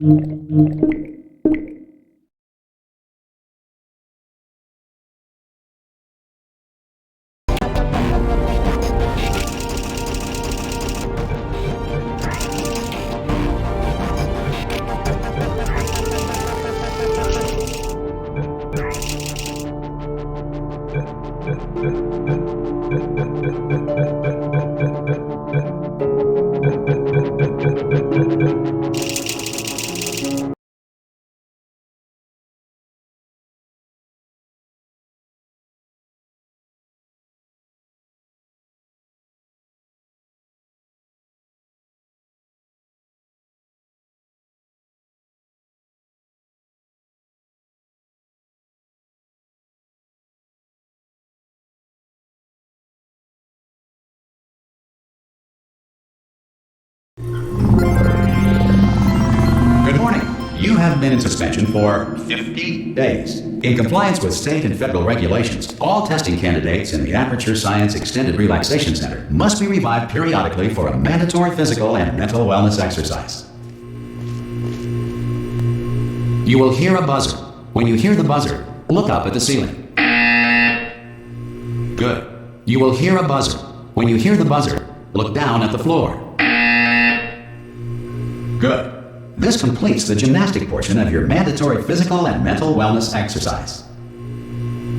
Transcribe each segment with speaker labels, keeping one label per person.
Speaker 1: Good morning. You have been in suspension for 50 days. In compliance with state and federal regulations, all testing candidates in the Aperture Science Extended Relaxation Center must be revived periodically for a mandatory physical and mental wellness exercise. You will hear a buzzer. When you hear the buzzer, look up at the ceiling. Good. You will hear a buzzer. When you hear the buzzer, look down at the floor. Good. This completes the gymnastic portion of your mandatory physical and mental wellness exercise.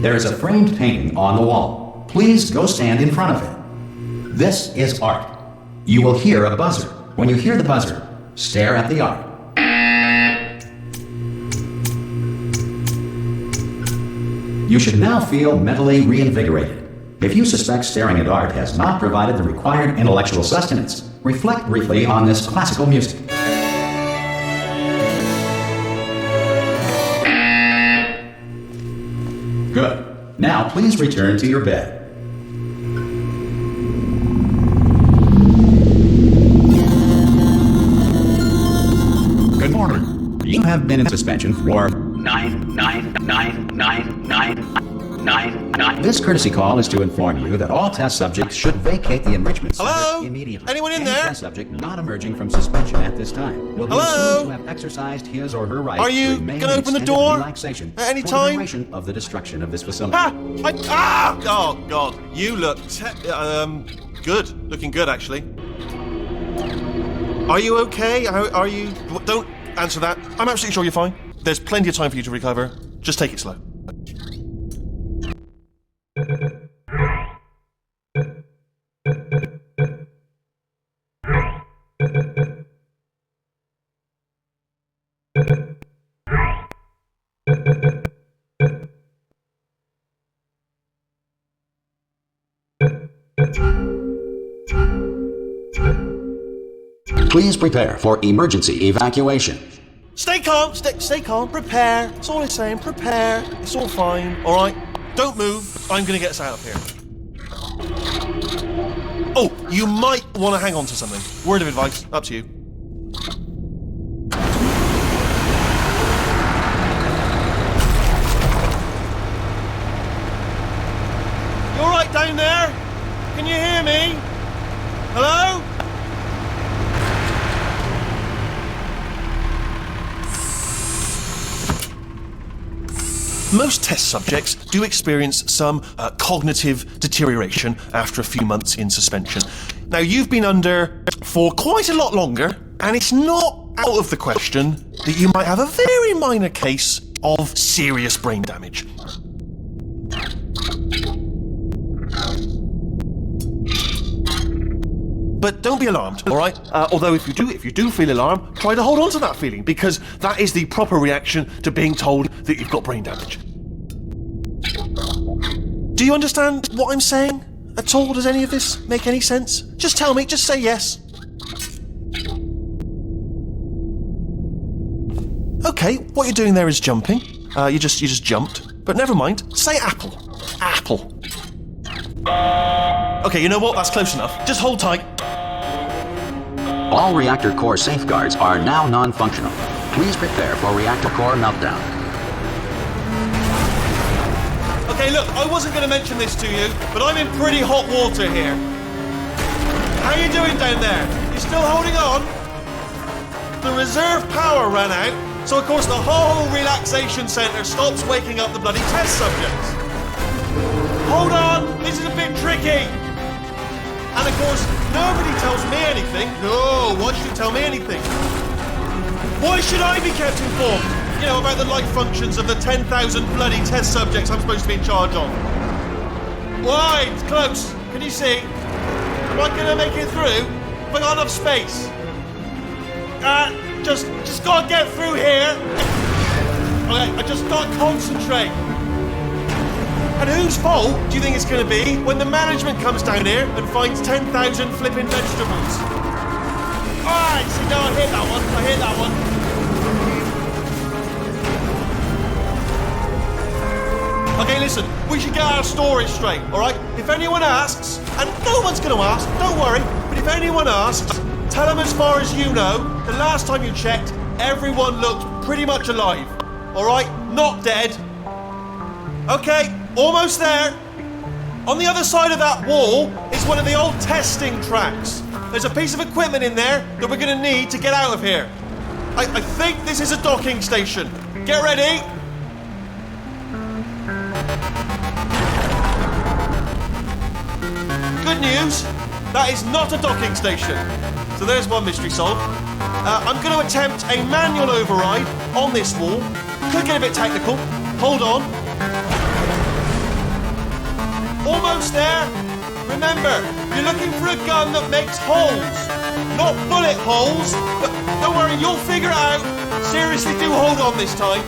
Speaker 1: There is a framed painting on the wall. Please go stand in front of it. This is art. You will hear a buzzer. When you hear the buzzer, stare at the art. You should now feel mentally reinvigorated. If you suspect staring at art has not provided the required intellectual sustenance, reflect briefly on this classical music. Good. Now please return to your bed. Good morning. You have been in suspension for 9999999. This courtesy call is to inform you that all test subjects should vacate the enrichment center immediately.
Speaker 2: Anyone in
Speaker 1: Any
Speaker 2: there?
Speaker 1: test subject not emerging from suspension at this time will be assumed to have exercised his or her right
Speaker 2: Are you
Speaker 1: to remain
Speaker 2: gonna
Speaker 1: in
Speaker 2: open the
Speaker 1: extended
Speaker 2: door
Speaker 1: relaxation
Speaker 2: at any
Speaker 1: for
Speaker 2: time?
Speaker 1: the duration of the destruction of this facility.
Speaker 2: Oh God, you look good. Looking good, actually. Are you okay? Are you? Don't answer that. I'm absolutely sure you're fine. There's plenty of time for you to recover. Just take it slow.
Speaker 1: Please prepare for emergency evacuation.
Speaker 2: Stay calm. Stay calm. Prepare. That's all it's saying. Prepare. It's all fine. All right. Don't move. I'm gonna get us out of here. Oh, you might want to hang on to something. Word of advice. Up to you. You all right down there? Can you hear me? Hello? Most test subjects do experience some cognitive deterioration after a few months in suspension. Now, you've been under for quite a lot longer, and it's not out of the question that you might have a very minor case of serious brain damage. But don't be alarmed, all right? Although if you do feel alarmed, try to hold on to that feeling, because that is the proper reaction to being told that you've got brain damage. Do you understand what I'm saying at all? Does any of this make any sense? Just tell me, just say yes. Okay, what you're doing there is jumping. You just jumped. But never mind, say apple. Apple. Okay, you know what? That's close enough. Just hold tight.
Speaker 1: All reactor core safeguards are now non-functional. Please prepare for reactor core meltdown.
Speaker 2: Okay, look, I wasn't going to mention this to you, but I'm in pretty hot water here. How you doing down there? You still holding on? the reserve power ran out, so of course the whole relaxation centre stops waking up the bloody test subjects. Hold on, this is a bit tricky. And of course, nobody tells me anything. No, why should you tell me anything? Why should I be kept informed? You know, about the life functions of the 10,000 bloody test subjects I'm supposed to be in charge of. Why? It's close. Can you see? Am I gonna make it through? Have I got enough space? Just gotta get through here. Okay, I just gotta concentrate. And whose fault do you think it's going to be when the management comes down here and finds 10,000 flipping vegetables? Alright, see, no, I hit that one. I hit that one. Okay, listen, we should get our story straight, alright? If anyone asks, and no one's going to ask, don't worry, but if anyone asks, tell them as far as you know, the last time you checked, everyone looked pretty much alive. Alright? Not dead. Okay. Almost there. On the other side of that wall is one of the old testing tracks. There's a piece of equipment in there that we're going to need to get out of here. I think this is a docking station. Get ready. Good news, that is not a docking station. So there's one mystery solved. I'm going to attempt a manual override on this wall. Could get a bit technical. Hold on. Almost there. Remember, you're looking for a gun that makes holes, not bullet holes. But don't worry, you'll figure it out. Seriously, do hold on this time.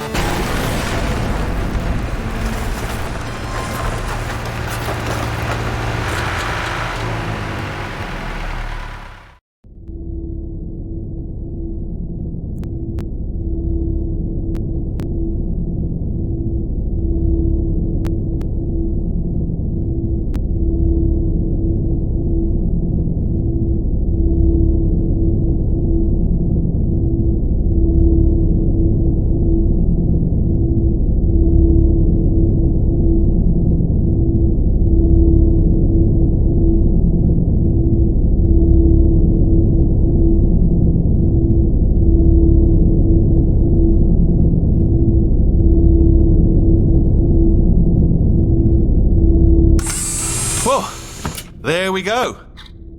Speaker 2: There we go.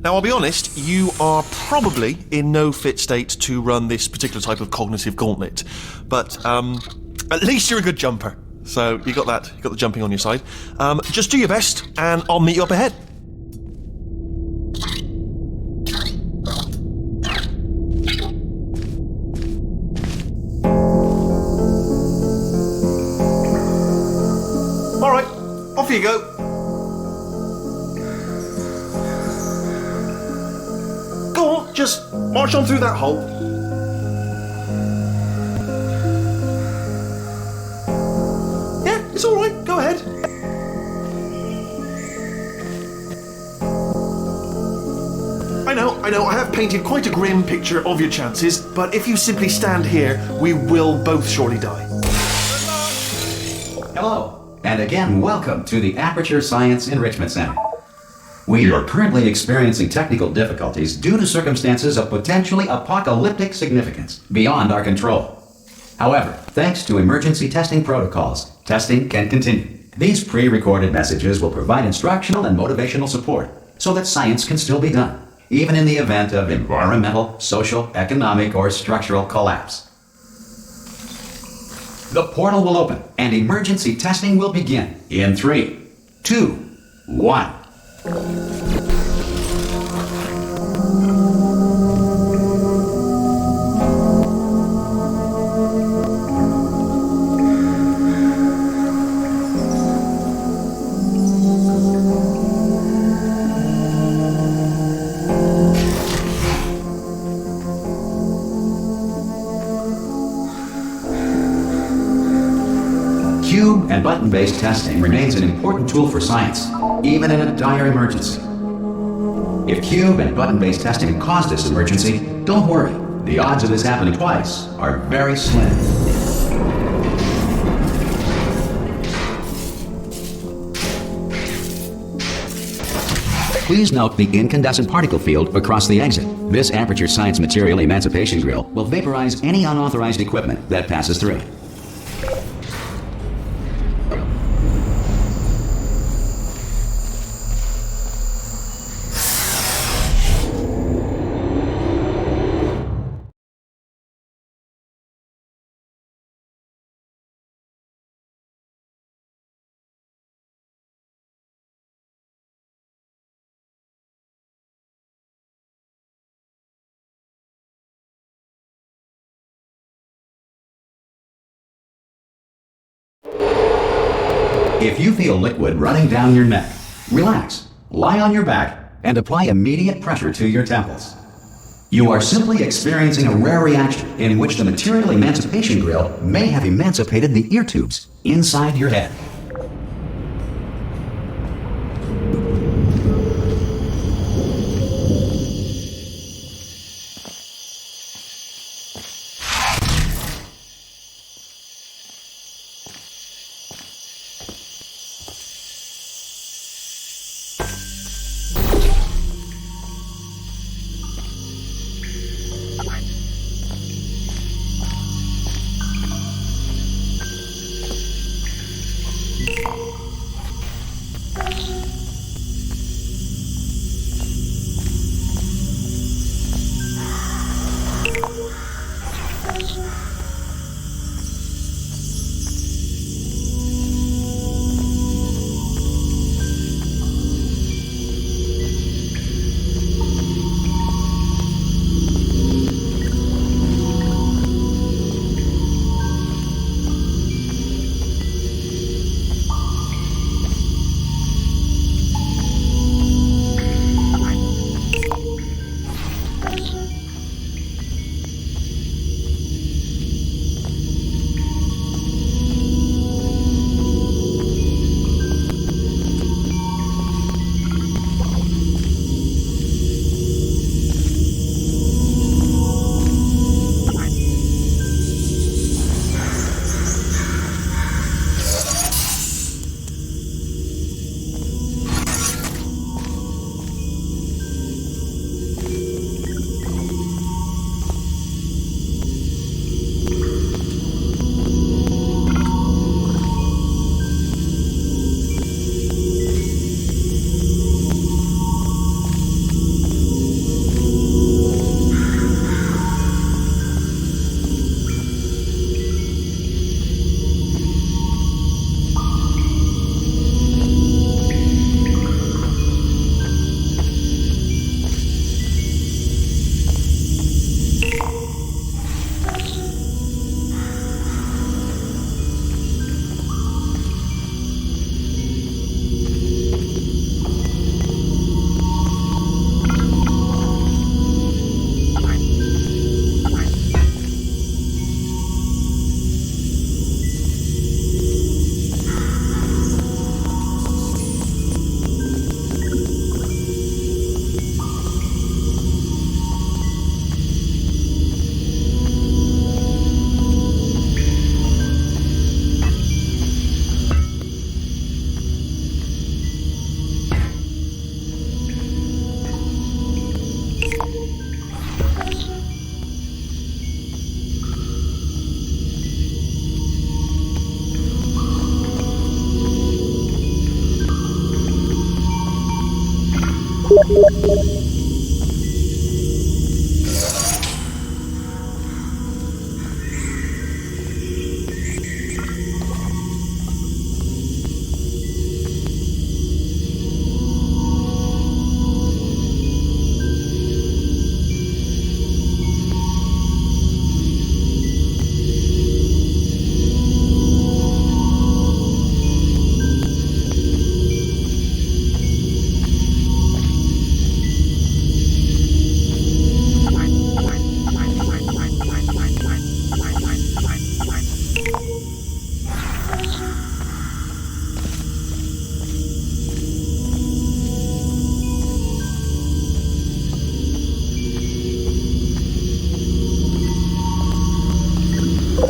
Speaker 2: Now, I'll be honest, you are probably in no fit state to run this particular type of cognitive gauntlet. But at least you're a good jumper. So you got that. You got the jumping on your side. Just do your best, and I'll meet you up ahead. All right, off you go. Go on, just march on through that hole. Yeah, it's all right. Go ahead. I know, I have painted quite a grim picture of your chances, but if you simply stand here, we will both surely die.
Speaker 1: Hello, and again, welcome to the Aperture Science Enrichment Center. We are currently experiencing technical difficulties due to circumstances of potentially apocalyptic significance beyond our control. However, thanks to emergency testing protocols, testing can continue. These pre-recorded messages will provide instructional and motivational support so that science can still be done, even in the event of environmental, social, economic, or structural collapse. The portal will open and emergency testing will begin in 3, 2, 1. Cube and button-based testing remains an important tool for science, even in a dire emergency. If cube and button-based testing caused this emergency, don't worry. The odds of this happening twice are very slim. Please note the incandescent particle field across the exit. This Aperture Science Material Emancipation Grill will vaporize any unauthorized equipment that passes through. If you feel liquid running down your neck, relax, lie on your back, and apply immediate pressure to your temples. You are simply experiencing a rare reaction in which the Material Emancipation Grill may have emancipated the ear tubes inside your head.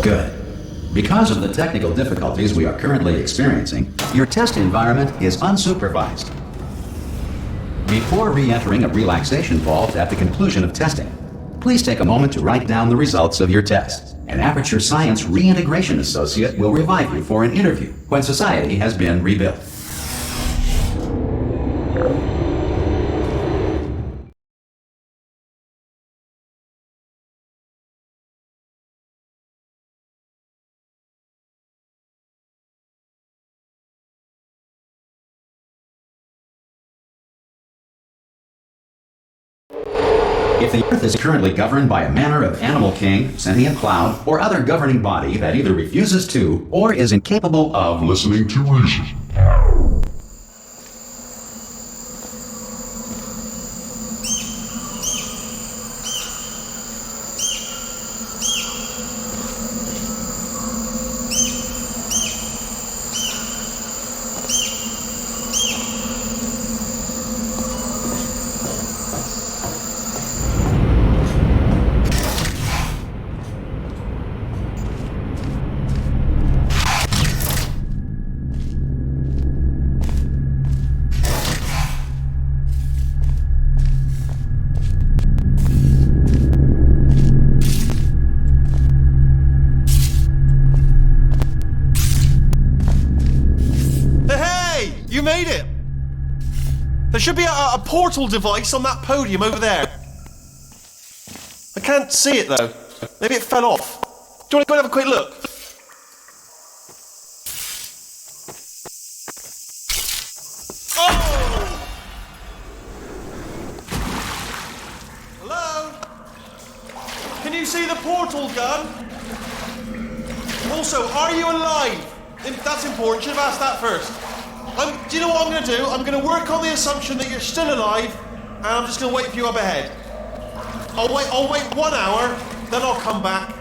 Speaker 1: Good. Because of the technical difficulties we are currently experiencing, your test environment is unsupervised. Before re-entering a relaxation vault at the conclusion of testing, please take a moment to write down the results of your test. An Aperture Science Reintegration Associate will revive you for an interview when society has been rebuilt. If the Earth is currently governed by a manner of animal king, sentient cloud, or other governing body that either refuses to or is incapable of
Speaker 3: listening to reason.
Speaker 2: You made it! There should be a portal device on that podium over there. I can't see it though. Maybe it fell off. Do you want to go and have a quick look? Oh! Hello? Can you see the portal gun? Also, are you alive? That's important. Should have asked that first. Do you know what I'm going to do? I'm going to work on the assumption that you're still alive, and I'm just going to wait for you up ahead. I'll wait 1 hour, then I'll come back,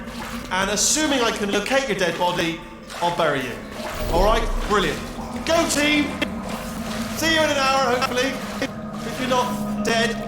Speaker 2: and assuming I can locate your dead body, I'll bury you. Alright? Brilliant. Go team! See you in an hour, hopefully, if you're not dead.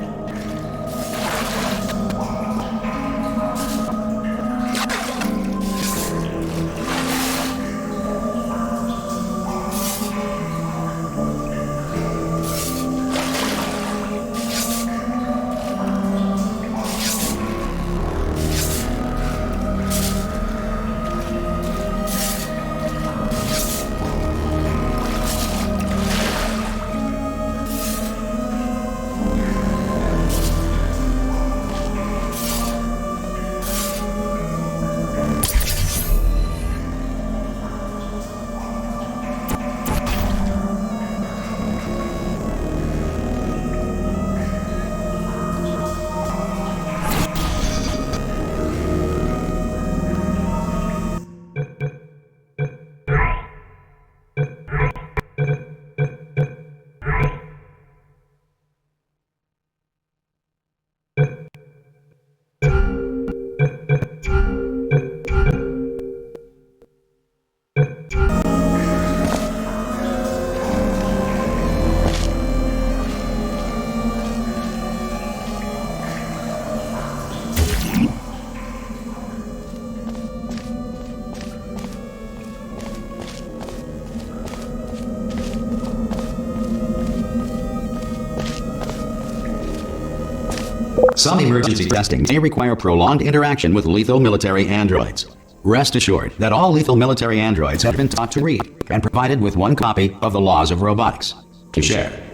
Speaker 1: Some emergency testing may require prolonged interaction with lethal military androids. Rest assured that all lethal military androids have been taught to read and provided with one copy of the Laws of Robotics to share.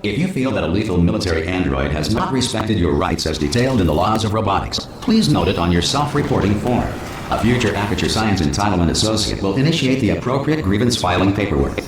Speaker 1: If you feel that a lethal military android has not respected your rights as detailed in the Laws of Robotics, please note it on your self-reporting form. A future Aperture Science Entitlement Associate will initiate the appropriate grievance filing paperwork.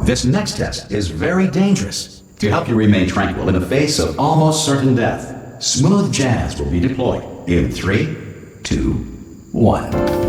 Speaker 1: This next test is very dangerous. To help you remain tranquil in the face of almost certain death, smooth jazz will be deployed in 3, 2, 1.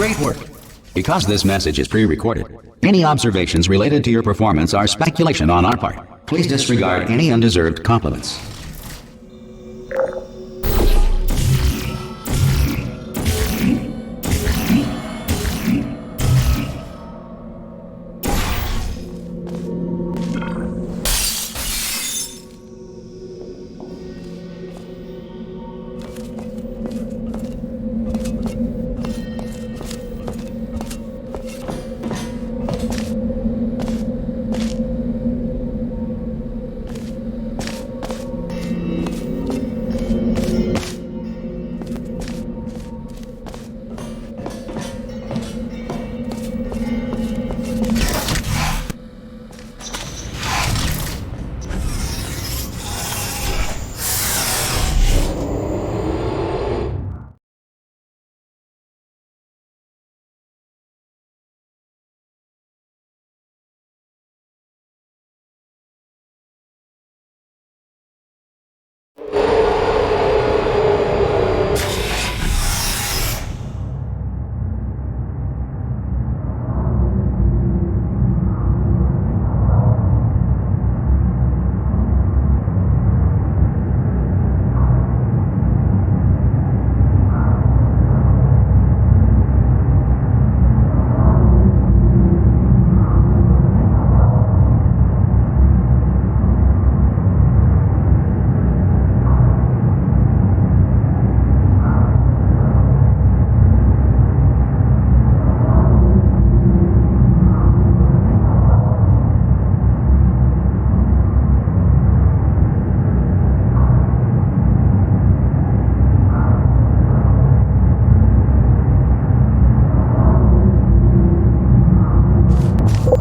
Speaker 1: Great work. Because this message is pre-recorded, any observations related to your performance are speculation on our part. Please disregard any undeserved compliments.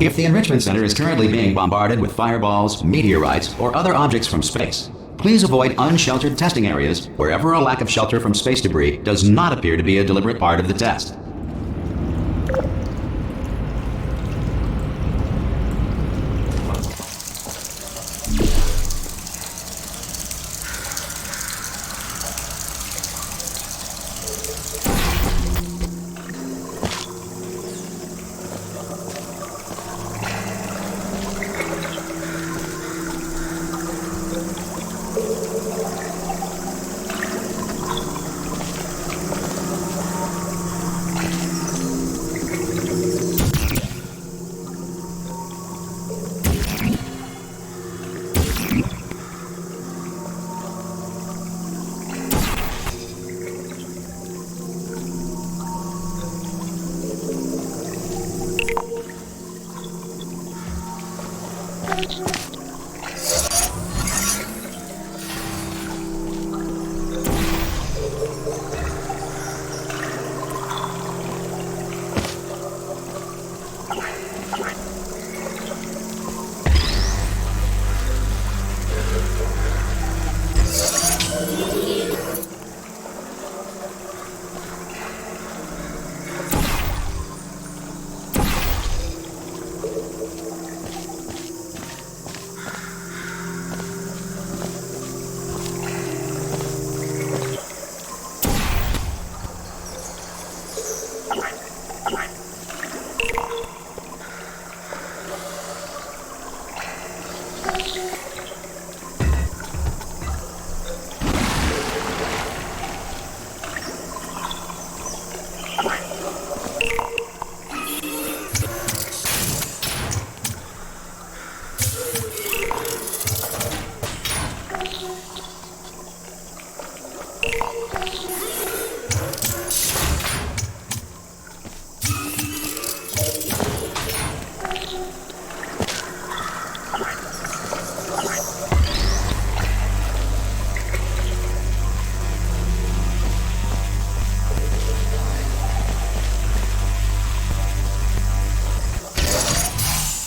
Speaker 1: If the Enrichment Center is currently being bombarded with fireballs, meteorites, or other objects from space, please avoid unsheltered testing areas wherever a lack of shelter from space debris does not appear to be a deliberate part of the test.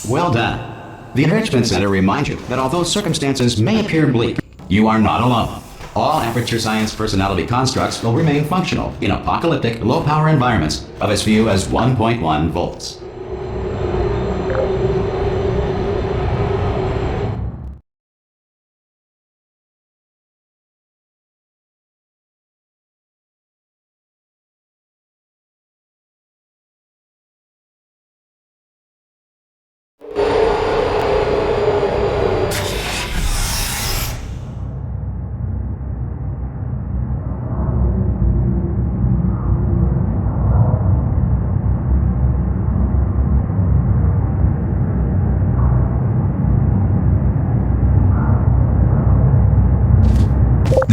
Speaker 1: Well done. The Enrichment Center reminds you that although circumstances may appear bleak, you are not alone. All Aperture Science personality constructs will remain functional in apocalyptic, low-power environments of as few as 1.1 volts.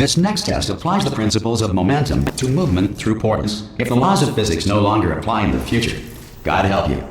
Speaker 1: This next test applies the principles of momentum to movement through portals. If the laws of physics no longer apply in the future, God help you.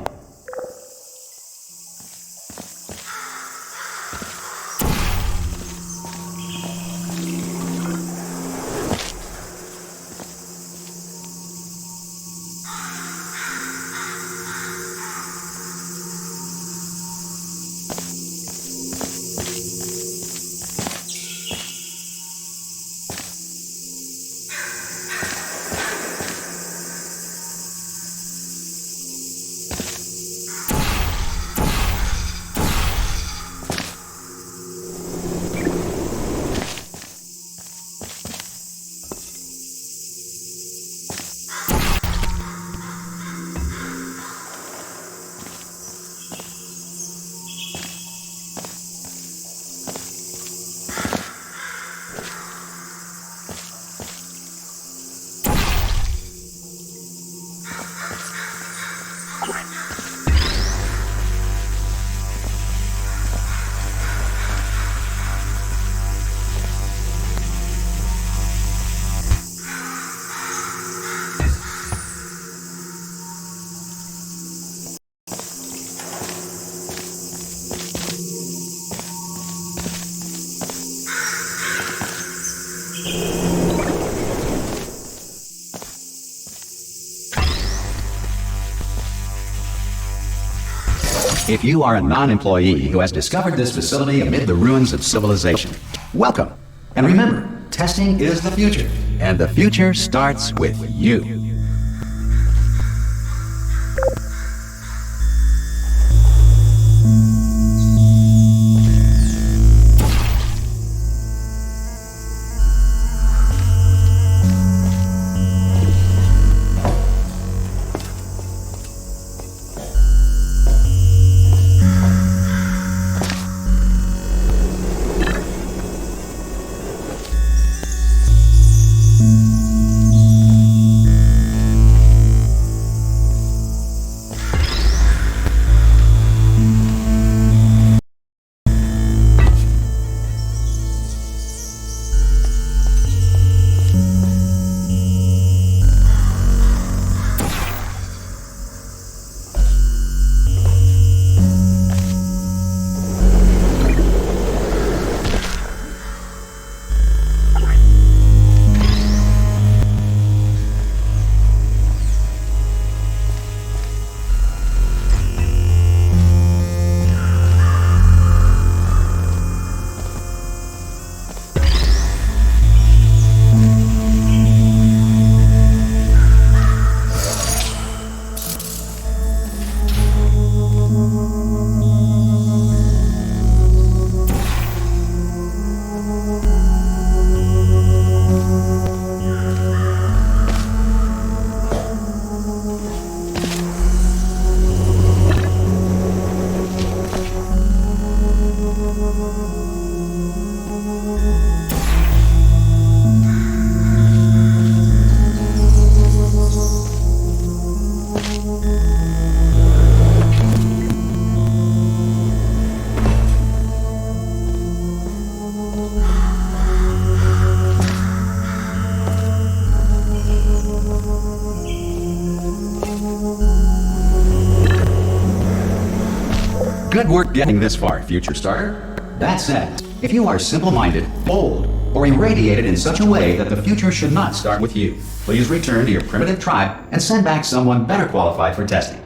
Speaker 1: If you are a non-employee who has discovered this facility amid the ruins of civilization, welcome. And remember, testing is the future, and the future starts with you. Good work getting this far, future starter. That said, if you are simple-minded, bold, or irradiated in such a way that the future should not start with you, please return to your primitive tribe and send back someone better qualified for testing.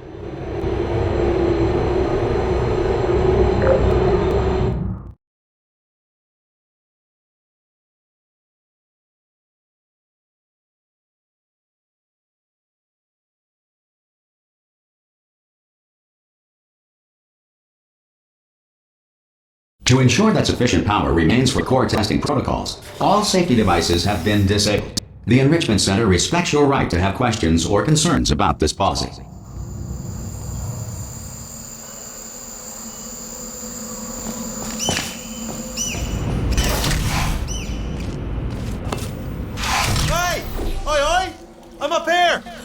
Speaker 1: To ensure that sufficient power remains for core testing protocols, all safety devices have been disabled. The Enrichment Center respects your right to have questions or concerns about this policy.
Speaker 2: Hey! Oi, oi! I'm up here!